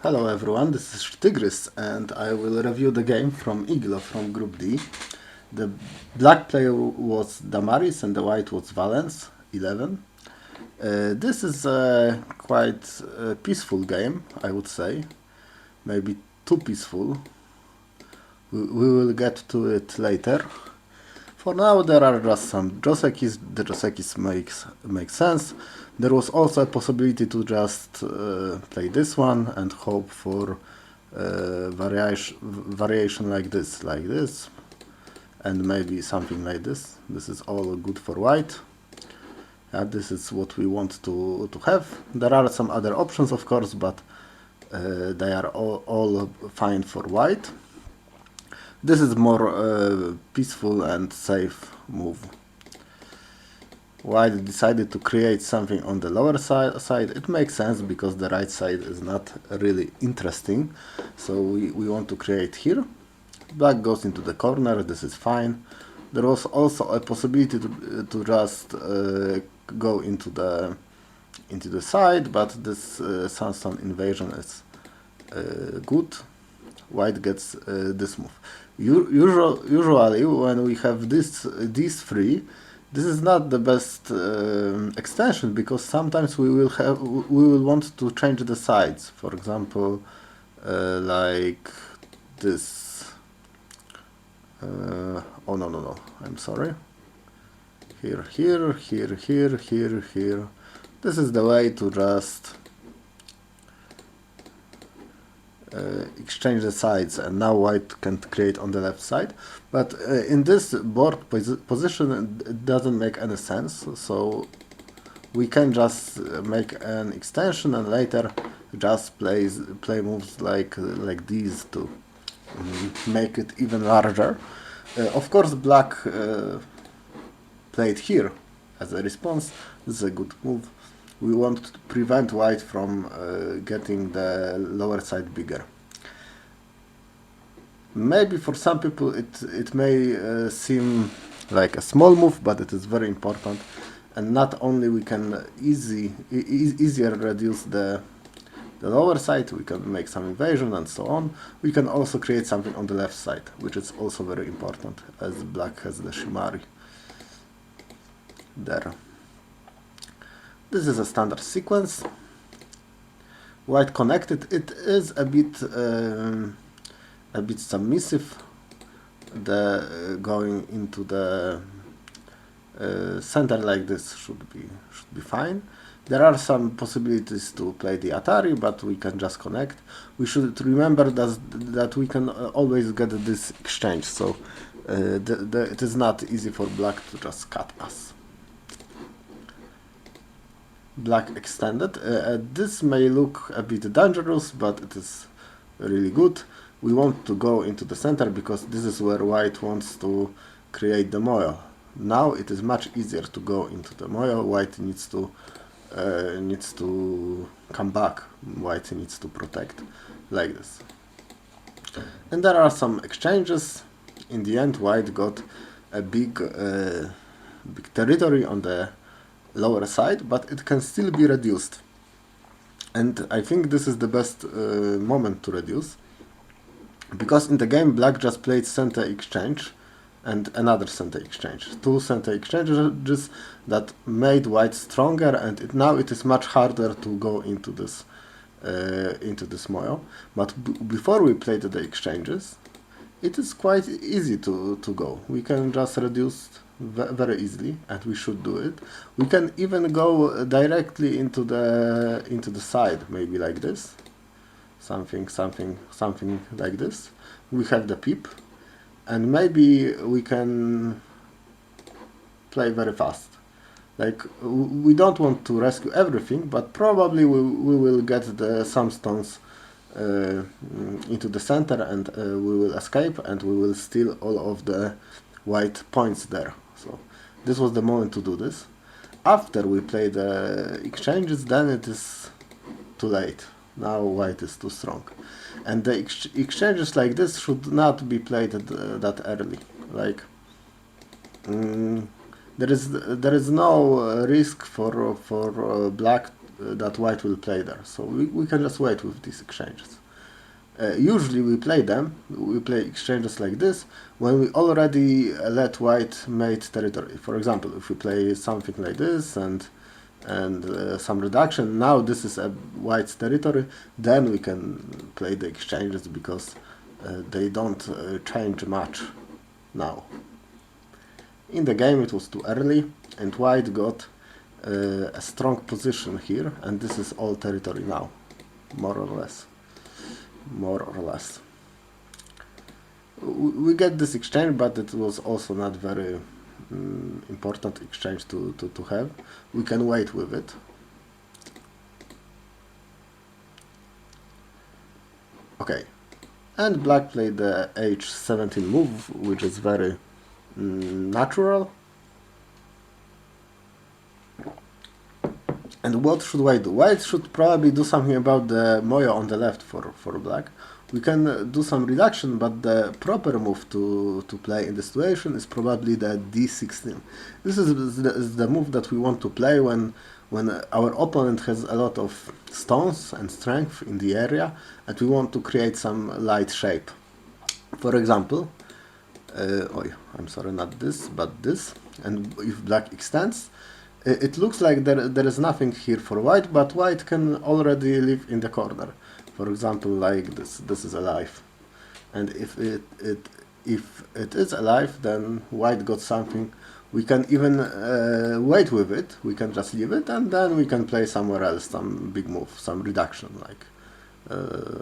Hello everyone, this is Sztygrys and I will review the game from IGLO from Group D. The black player was Damaris and the white was Valens, 11. This is a quite peaceful game, I would say. Maybe too peaceful. We will get to it later. For now there are just some Josekis. The Josekis make sense. There was also a possibility to just play this one and hope for variation like this, and maybe something like this. This is all good for white. This is what we want to have. There are some other options, of course, but they are all fine for white. This is more peaceful and safe move. White decided to create something on the lower side. It makes sense because the right side is not really interesting. So we want to create here. Black goes into the corner. This is fine. There was also a possibility to just go into the side, but this sandstone invasion is good. White gets this move. Usually when we have these three, this is not the best extension because sometimes we will want to change the sides. For example, like this. Oh no! I'm sorry. Here. This is the way to just exchange the sides, and now white can create on the left side, but in this board position it doesn't make any sense, so we can just make an extension and later just play moves like these to make it even larger. Of course black played here as a response. This is a good move. We want to prevent white from getting the lower side bigger. Maybe for some people it may seem like a small move, but it is very important. And not only we can easier reduce the lower side, we can make some invasion and so on. We can also create something on the left side, which is also very important, as black has the Shimari there. This is a standard sequence. White connected. It is a bit submissive. The going into the center like this should be fine. There are some possibilities to play the Atari, but we can just connect. We should remember that we can always get this exchange, so it is not easy for black to just cut us. Black extended. This may look a bit dangerous, but it is really good. We want to go into the center because this is where white wants to create the moyo. Now it is much easier to go into the moyo. White needs to come back. White needs to protect like this. And there are some exchanges. In the end, white got a big territory on the lower side, but it can still be reduced, and I think this is the best moment to reduce, because in the game black just played center exchange and another center exchange, two center exchanges that made white stronger, and now it is much harder to go into this moyo. But before we played the exchanges, it is quite easy to go. We can just reduce very easily, and we should do it. We can even go directly into the side, maybe like this, something like this. We have the peep, and maybe we can play very fast. Like, we don't want to rescue everything, but probably we will get some stones into the center, and we will escape, and we will steal all of the white points there. So this was the moment to do this. After we play the exchanges, then it is too late. Now white is too strong, and the exchanges like this should not be played that early. Like, there is no risk for black that white will play there. So we can just wait with these exchanges. Usually we play exchanges like this when we already let white made territory. For example, if we play something like this and some reduction, now this is a white's territory, then we can play the exchanges because they don't change much now. In the game it was too early and white got a strong position here, and this is all territory now, more or less. We get this exchange, but it was also not very important exchange to have. We can wait with it. Okay, and black played the h17 move, which is very natural. And what should white do? White should probably do something about the moyo on the left for black. We can do some reduction, but the proper move to play in this situation is probably the d16. This is the move that we want to play when our opponent has a lot of stones and strength in the area, and we want to create some light shape. For example, I'm sorry, not this, but this. And if black extends, it looks like there is nothing here for white, but white can already live in the corner. For example, like this. This is alive, and if it is alive, then white got something. We can even wait with it. We can just leave it, and then we can play somewhere else some big move, some reduction,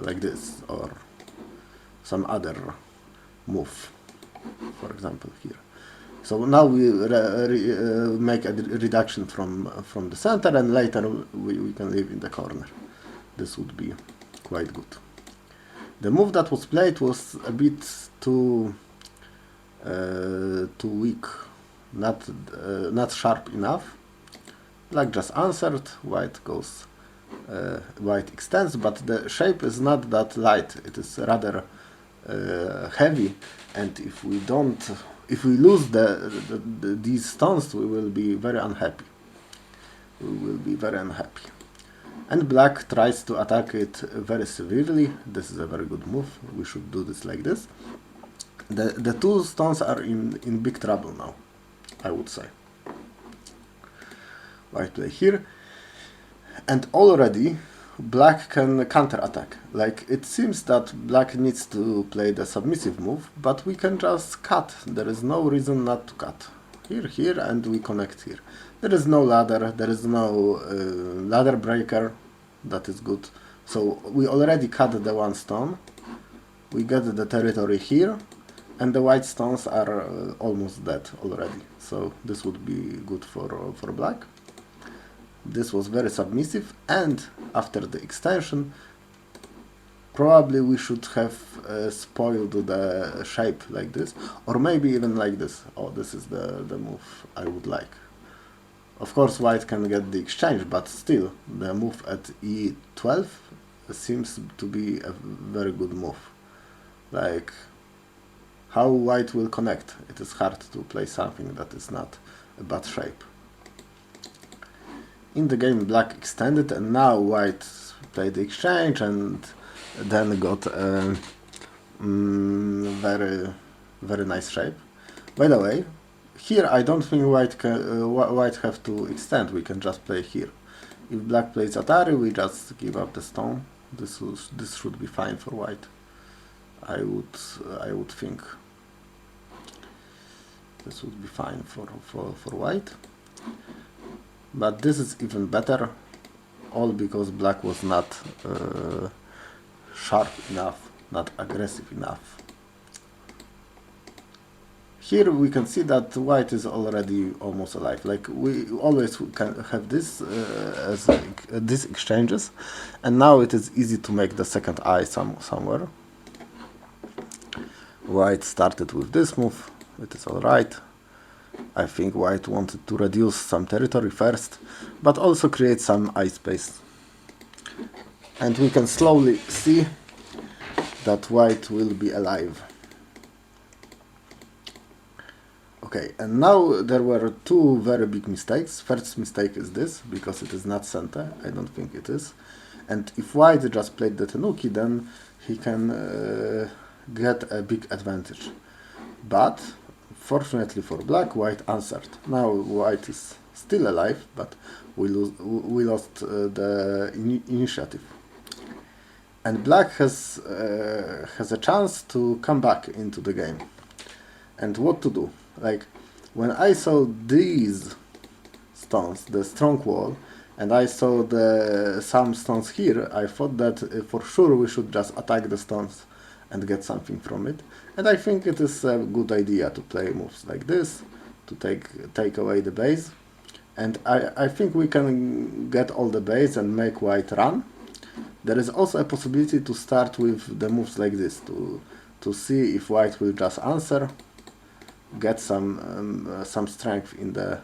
like this, or some other move. For example, here. So now we make a reduction from the center, and later we can live in the corner. This would be quite good. The move that was played was a bit too weak, not sharp enough. Black just answered. White goes. White extends, but the shape is not that light. It is rather heavy, and if we lose these stones, we will be very unhappy. And black tries to attack it very severely. This is a very good move. We should do this like this. The two stones are in big trouble now, I would say. White play here, and already black can counter-attack. Like, it seems that black needs to play the submissive move, but we can just cut. There is no reason not to cut. Here, and we connect here. There is no ladder, there is no ladder breaker. That is good. So we already cut the one stone. We get the territory here, and the white stones are almost dead already. So this would be good for black. This was very submissive, and after the extension, probably we should have spoiled the shape like this, or maybe even like this. Oh, this is the move I would like. Of course, white can get the exchange, but still, the move at e12 seems to be a very good move. Like, how white will connect? It is hard to play something that is not a bad shape. In the game, black extended, and now white played the exchange and then got a very, very nice shape. By the way, here I don't think white have to extend. We can just play here. If black plays Atari, we just give up the stone. This should be fine for white. I would think this would be fine for white. But this is even better, all because black was not sharp enough, not aggressive enough. Here we can see that white is already almost alive. Like, we always can have this as these exchanges, and now it is easy to make the second eye somewhere. White started with this move. It is alright. I think white wanted to reduce some territory first, but also create some eye space. And we can slowly see that white will be alive. Okay, and now there were two very big mistakes. First mistake is this, because it is not center. I don't think it is. And if white just played the tenuki, then he can get a big advantage. But fortunately for black, white answered. Now white is still alive, but we lost the initiative. And black has a chance to come back into the game. And what to do? Like, when I saw these stones, the strong wall, and I saw some stones here, I thought that for sure we should just attack the stones and get something from it. And I think it is a good idea to play moves like this, to take away the base. And I think we can get all the base and make white run. There is also a possibility to start with the moves like this, to see if white will just answer, get some strength in the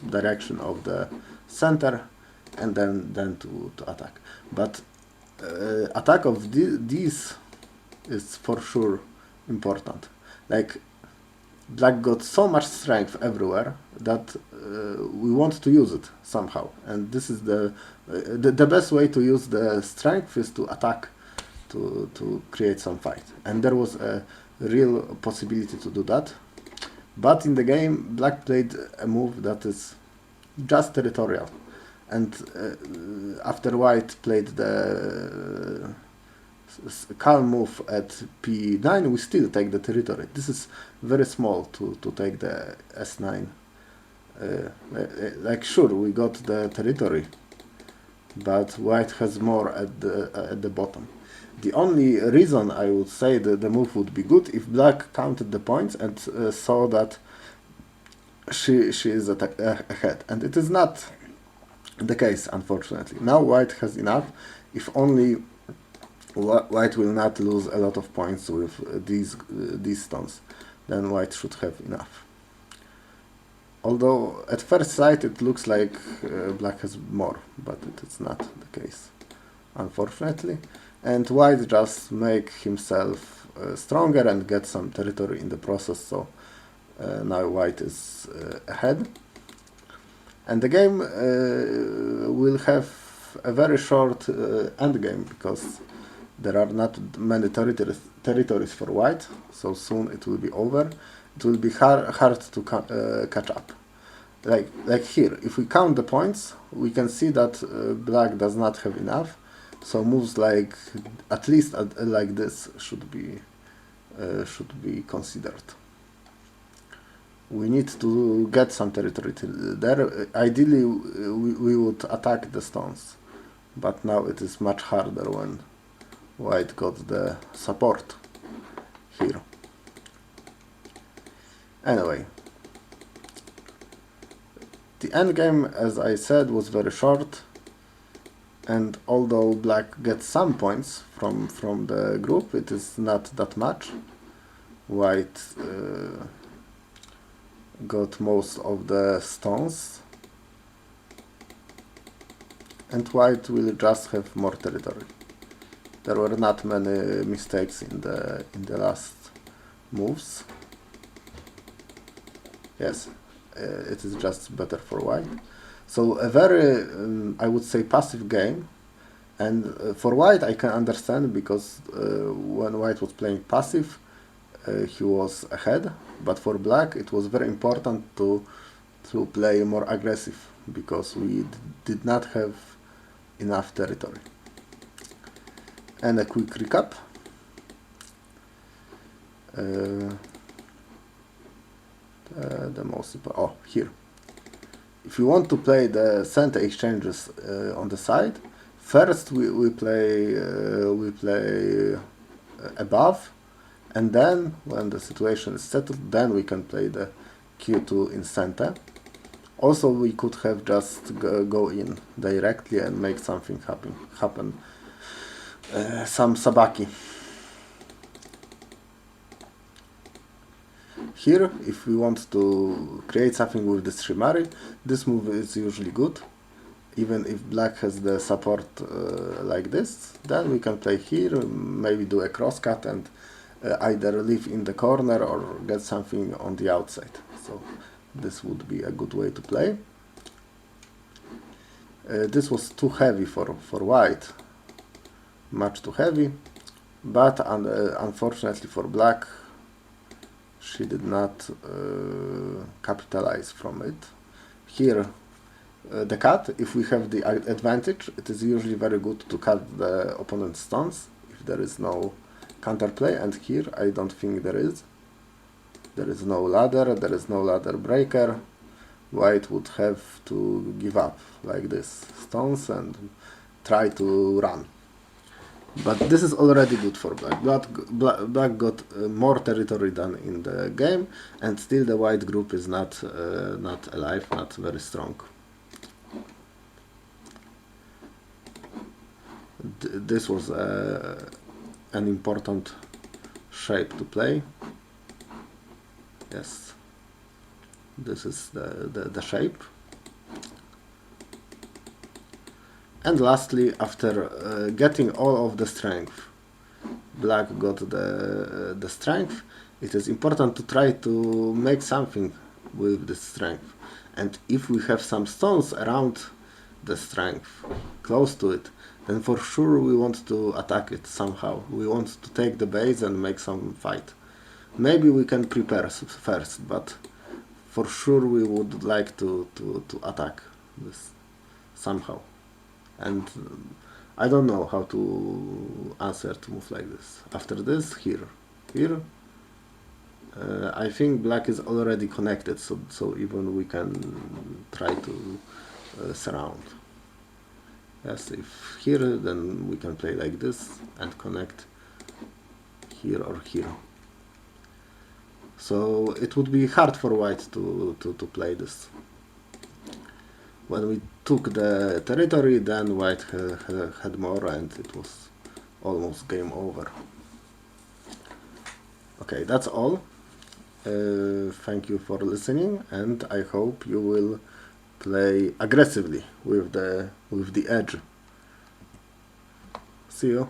direction of the center, and then to attack. But attack of these is for sure important. Like, black got so much strength everywhere that we want to use it somehow, and this is the best way to use the strength is to attack, to create some fight. And there was a real possibility to do that, but in the game black played a move that is just territorial, and after white played the calm move at p9, we still take the territory. This is very small to take the s9. Like, sure, we got the territory, but white has more at the bottom. The only reason I would say that the move would be good if black counted the points and saw that she is ahead, and it is not the case, unfortunately. Now white has enough. If only white will not lose a lot of points with these stones, then white should have enough. Although at first sight it looks like black has more, but it is not the case, unfortunately. And white just make himself stronger and get some territory in the process, so now white is ahead. And the game will have a very short endgame, because there are not many territories for white, so soon it will be over. It will be hard to catch up. Like here, if we count the points, we can see that black does not have enough. So moves like, at least like this, should be considered. We need to get some territory there. Ideally, we would attack the stones, but now it is much harder when white got the support here. Anyway, the endgame, as I said, was very short, and although black gets some points from the group, it is not that much. White got most of the stones, and white will just have more territory. There were not many mistakes in the last moves. Yes, it is just better for white. So a very, I would say, passive game. And for white I can understand, because when white was playing passive, he was ahead. But for black it was very important to play more aggressive, because we did not have enough territory. And a quick recap. The most important, here. If you want to play the center exchanges on the side, first we play above, and then when the situation is settled, then we can play the q2 in center. Also, we could have just go in directly and make something happen. Some sabaki. Here, if we want to create something with the Shrimari, this move is usually good. Even if black has the support like this, then we can play here, maybe do a crosscut and either live in the corner or get something on the outside. So this would be a good way to play. This was too heavy for white, much too heavy, but unfortunately for black, she did not capitalize from it. Here, the cut, if we have the advantage, it is usually very good to cut the opponent's stones if there is no counterplay, and here I don't think there is. There is no ladder, there is no ladder breaker. White would have to give up like this, stones, and try to run. But this is already good for black. Black got more territory than in the game, and still the white group is not alive, not very strong. This was an important shape to play. Yes, this is the shape. And lastly, after getting all of the strength, black got the strength. It is important to try to make something with this strength. And if we have some stones around the strength, close to it, then for sure we want to attack it somehow. We want to take the base and make some fight. Maybe we can prepare first, but for sure we would like to attack this somehow. And I don't know how to answer to move like this. After this, here. I think black is already connected, so even we can try to surround. Yes, if here, then we can play like this and connect here or here. So it would be hard for white to play this. When we took the territory, then white had more, and it was almost game over. Okay, that's all. Thank you for listening, and I hope you will play aggressively with the edge. See you.